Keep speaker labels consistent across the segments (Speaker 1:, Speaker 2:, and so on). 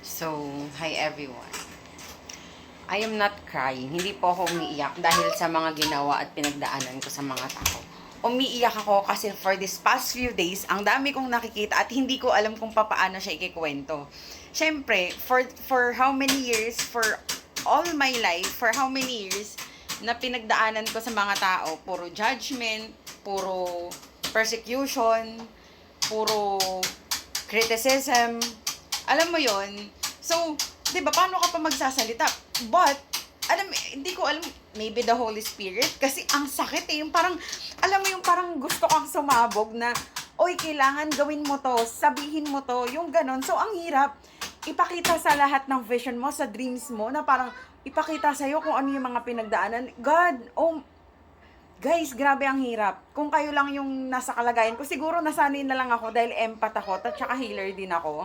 Speaker 1: So, hi everyone. I am not crying. Hindi po ako umiiyak dahil sa mga ginawa at pinagdaanan ko sa mga tao. Umiiyak ako kasi for this past few days, ang dami kong nakikita at hindi ko alam kung paano siya ikikwento. Siyempre, for how many years, for all my life, for how many years na pinagdaanan ko sa mga tao, puro judgment, puro persecution, puro criticism, alam mo yon. So, 'di ba, paano ka pa magsasalita? But hindi ko alam, maybe the Holy Spirit kasi ang sakit yung parang, alam mo yung parang gusto kang sumabog na, oy, kailangan gawin mo to, sabihin mo to, yung ganon. So, ang hirap ipakita sa lahat ng vision mo, sa dreams mo, na parang ipakita sa'yo kung ano yung mga pinagdaanan. God, oh, guys, grabe ang hirap. Kung kayo lang yung nasa kalagayan ko, siguro nasanay na lang ako dahil empath ako, at saka healer din ako.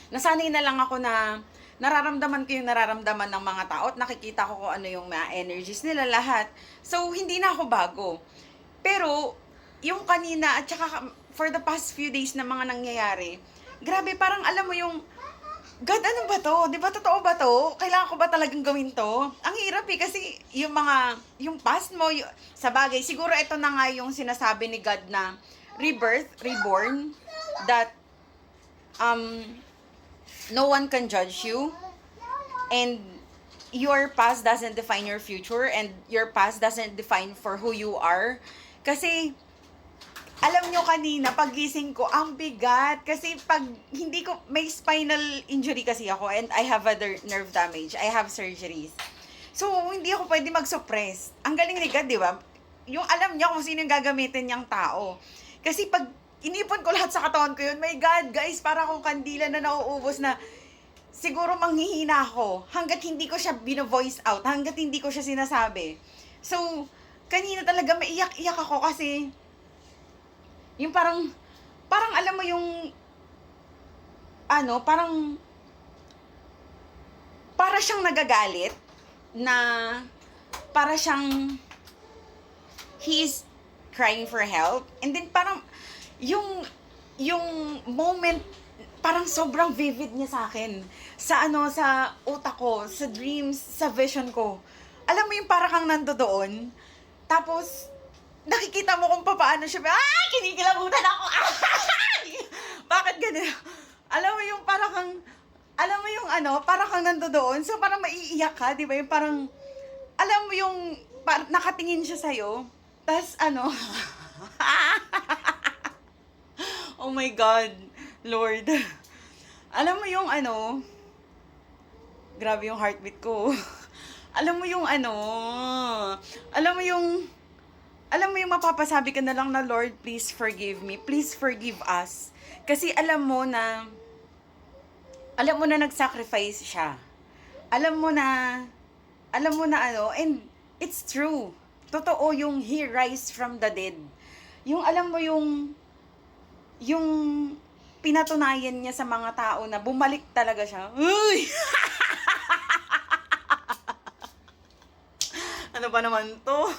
Speaker 1: Nasanay na lang ako na nararamdaman ko yung nararamdaman ng mga tao at nakikita ko kung ano yung mga energies nila lahat. So, hindi na ako bago. Pero, yung kanina at saka for the past few days na mga nangyayari, grabe, parang alam mo yung, God, ano ba to? Di ba totoo ba to? Kailangan ko ba talagang gawin to? Ang hirap kasi yung past mo, sa bagay, siguro ito na nga yung sinasabi ni God na rebirth, reborn, that, no one can judge you, and your past doesn't define your future, and your past doesn't define for who you are. Kasi alam nyo, kanina pagising ko, ang bigat kasi pag hindi ko, may spinal injury kasi ako and I have other nerve damage, I have surgeries, so hindi ako pwede mag-suppress. Ang galing ni God, di ba? Yung alam niya kung sino yung gagamitin niyang tao. Kasi pag inipon ko lahat sa katawan ko yun, my God, guys, para akong kandila na nauubos na siguro manghihina ako hanggat hindi ko siya bino-voice out, hanggat hindi ko siya sinasabi. So, kanina talaga maiyak-iyak ako kasi yung parang alam mo yung para siyang nagagalit na para siyang he is crying for help, and then parang yung moment parang sobrang vivid niya sa akin, sa utak ko, sa dreams, sa vision ko. Alam mo yung parang kang nandoon, tapos nakikita mo kung paano siya, kinikilabutan ako. Bakit ganun? Alam mo yung parang kang, alam mo yung parang kang nandoon, so parang maiiyak ka, di ba? Yung parang, alam mo yung nakatingin siya sa'yo, tas oh my God, Lord. Alam mo yung grabe yung heartbeat ko. Alam mo yung alam mo yung mapapasabi ka na lang na, Lord, please forgive me. Please forgive us. Kasi alam mo na nag-sacrifice siya. Alam mo na and it's true. Totoo yung he rise from the dead. Yung alam mo yung pinatunayan niya sa mga tao na bumalik talaga siya. Uy! Ano ba naman to?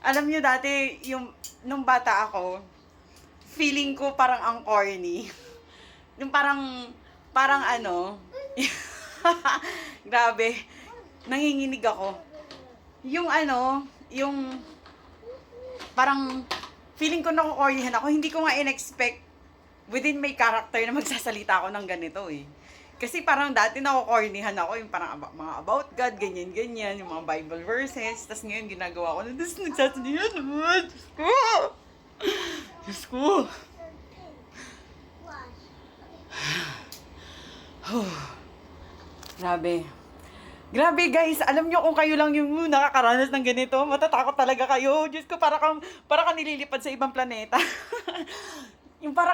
Speaker 1: Alam niyo dati, nung bata ako, feeling ko parang ang corny. Yung parang grabe, nanginginig ako. Yung parang feeling ko nakukornihan ako. Hindi ko nga in-expect within my character na magsasalita ako ng ganito eh. Kasi parang dati nakukornihan ako, yung parang mga about God, ganyan-ganyan, yung mga Bible verses. Tapos ngayon ginagawa ko na, tapos nagsasalita naman. Diyos ko. Grabe. Grabe guys, alam nyo kung kayo lang yung nakakaranas ng ganito, matatakot talaga kayo. Diyos ko, para kang nililipad sa ibang planeta. Yung para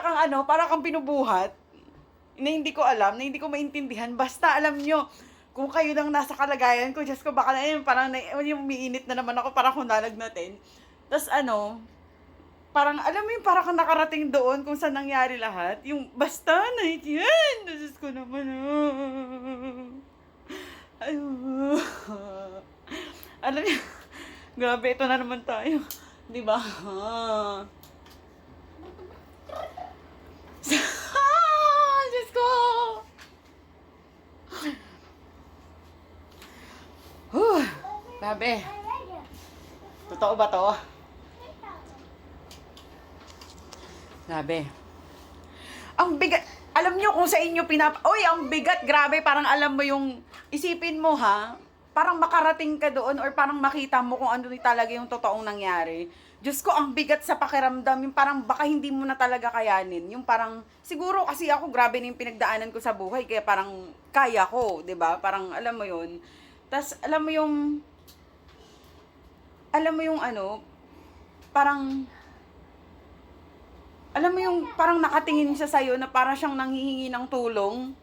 Speaker 1: kang binubuhat, na hindi ko alam, na hindi ko maintindihan. Basta alam nyo, kung kayo lang nasa kalagayan ko, Diyos ko, baka na yun, parang yung umiinit na naman ako, parang kung nalagnatin. Tapos parang alam mo yung parang kang nakarating doon kung saan nangyari lahat. Yung basta na yan, Diyos ko naman. Alam niyo, grabe, ito na naman tayo. Di ba? Diyos ko! Grabe. Totoo ba to? Grabe. Ang bigat. Alam nyo kung sa inyo Uy, ang bigat. Grabe, parang alam mo yung... Isipin mo ha, parang makarating ka doon or parang makita mo kung ano talaga yung totoong nangyari. Diyos ko, ang bigat sa pakiramdam. Yung parang baka hindi mo na talaga kayanin. Yung parang... Siguro kasi ako, grabe na yung pinagdaanan ko sa buhay. Kaya parang kaya ko, 'di ba? Parang alam mo yun. Tas alam mo yung... Alam mo yung ano... Parang... Alam mo yung parang nakatingin siya sa'yo na parang siyang nanghihingi ng tulong.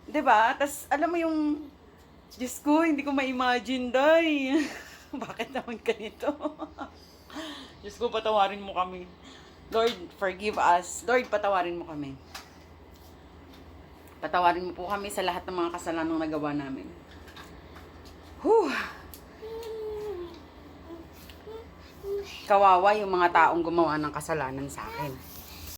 Speaker 1: 'Di ba? Tas alam mo yung... Diyos ko, hindi ko ma-imagine, day. Bakit naman ganito? Diyos ko, patawarin mo kami. Lord, forgive us. Lord, patawarin mo kami. Patawarin mo po kami sa lahat ng mga kasalanang nagawa namin. Whew. Kawawa yung mga taong gumawa ng kasalanan sa akin.